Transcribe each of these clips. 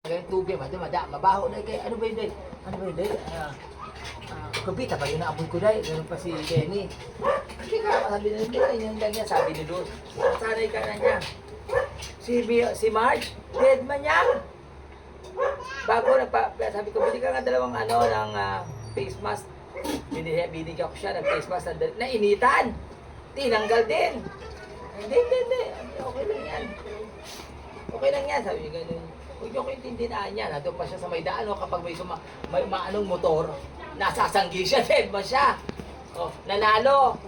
Kaya tubig, mabaho na kay ano ba yun, day? Ano ba yun, day? Kubita ba yun na apoy ko, day? Ganun pa si Denny. Hindi ka, sabi na yun lang yan, sabi ni Luz. Sanay ka na niya. Si Marge, dead man yan. Bago sabi ko, bili ka nga dalawang ng face mask. Binigyan ko siya ng face mask na initan. Tinanggal din. Hindi. Okay lang yan. Okay lang yan, sabi niya ganun. Huwag niyo ko intindihan niya. Nandun pa siya sa may daan, kapag may maanong motor, nasasanggi siya, dead ba siya? Oh, nanalo.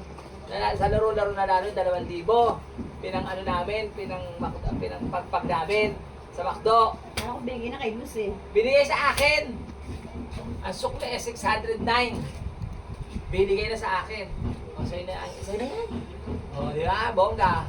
Sa laro-laro nanalo, 2,000. Pinangpagpag namin sa McDo. Ako bigay na kay Luz eh. Binigay sa akin. Ang sukle ay 609. Binigay na sa akin. O, sa'yo na yan. O, di ba? Bongga.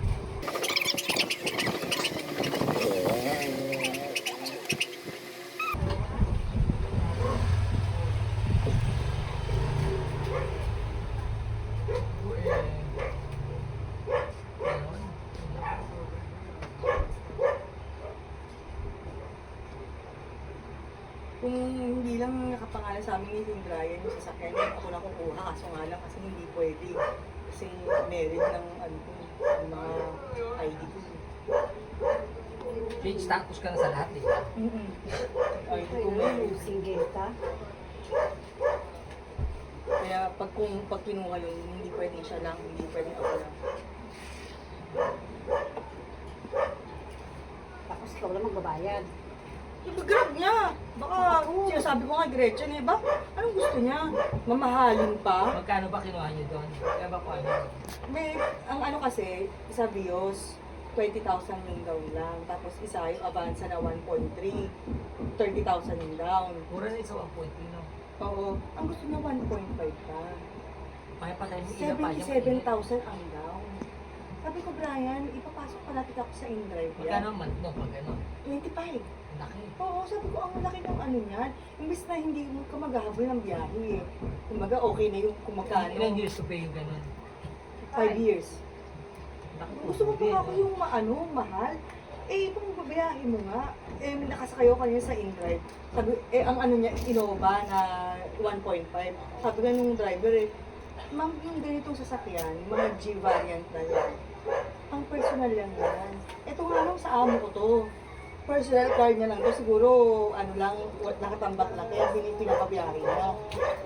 Kung hindi lang nakapangalan sa amin ni Brian yung sasakyan, ako na kukuha. Kaso nga lang kasi hindi pwede. Kasi merit ng mga ID ko. Change status ka na sa lahat, di ba? ID ko merit. Single ka. Kaya pag kinuha yun, hindi pwedeng siya lang, hindi pwedeng ako lang. Tapos ikaw lang magbabayad. Grab niya! Baka sinasabi ko nga Gretchen eh, ba? Anong gusto niya? Mamahalin pa? Magkano ba kinuha niyo doon? Kaya ba ko ano? Ang kasi, isa Vios, 20,000 yung down lang. Tapos isa yung Avanza na 1.3, 30,000 yung down. Mura na isa 1.3, no? Oo, ang gusto niya 1.5 pa. Kaya pa tayo ilan pa niya. 77,000 ang down. Sabi ko, Brian, ipapasok pa natin ako sa InDrive yan. Magkano ang month, no? Pag ano? 25. Laki. Oo, sabi ko, ang laki ng ano niyan. Imbis na hindi mo ka maghahabol ng biyahe eh. Kumbaga, okay na yung kung magkano. Ilang years to pay yung ganun? 5 years. Laki po. Gusto mo pa ako yung mahal? Eh, kung babayahin mo nga, nakasakay ako kanina sa InDrive. Sabi, ang ano niya, Innova na 1.5. Sabi nga nung driver ma'am, yung ganitong sasakyan, mga G-variant na yan, ang personal lang yan. Ito nga lang sa amo ko to. Personal car niya lang to, siguro, nakatambak lang, kaya pinapabiyahe niya.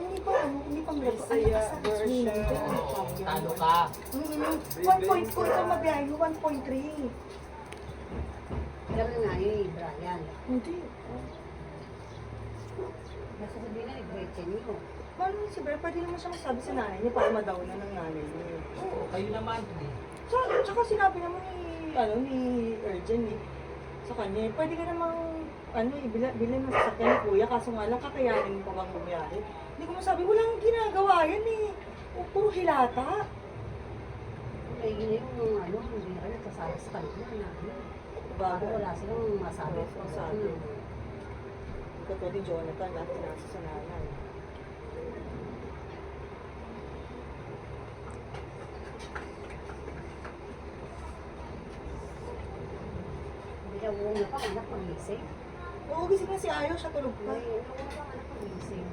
Hindi pa version. Talo ka. 1.4 ito mabiyahe mo, 1.3. Alam na nga yun, Brian. Hindi. Basta sabihin na, Gretchen yun. Paano si Ber, pwede naman siya masabi sa nanay niya para madaw na ng nanay niya. Oo, kayo naman. Tsaka sinabi naman ni Urgent sa kanya, pwede ka namang bilhin ng sasakyan ni Kuya, kaso nga lang kakayanin mo pa bang bumiyahe. Hindi ko masabi, walang ginagawa yan eh. Puro hilata. Eh, yun yung hindi na kayo nagsasama sa kanila na bago wala silang masabi. Ito ni Jonathan, lahat nasa sa nanay. Hindi ka uuna pa, anak magising. Oo, gising na si Ayo, siya tulog pa. May uuna pa, anak magising.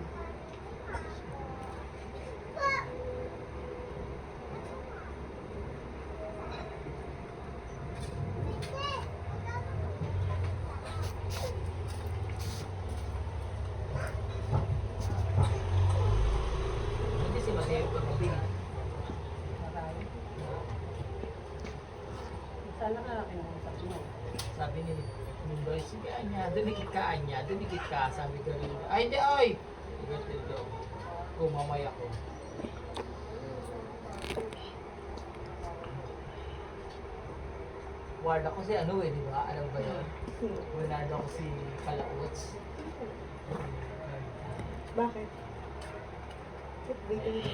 Hindi si Mateo kagabi. Sana ka kinusap mo. Sabi ni Mundoy, sige Anya, dumikit ka Anya, dumikit ka. Sabi ko rin, ay hindi oy! Ganito daw. Kumamay ako. Ward ako si ano di ba? Alam ba yun? Wala ako si Kalauts. Bakit? Wait.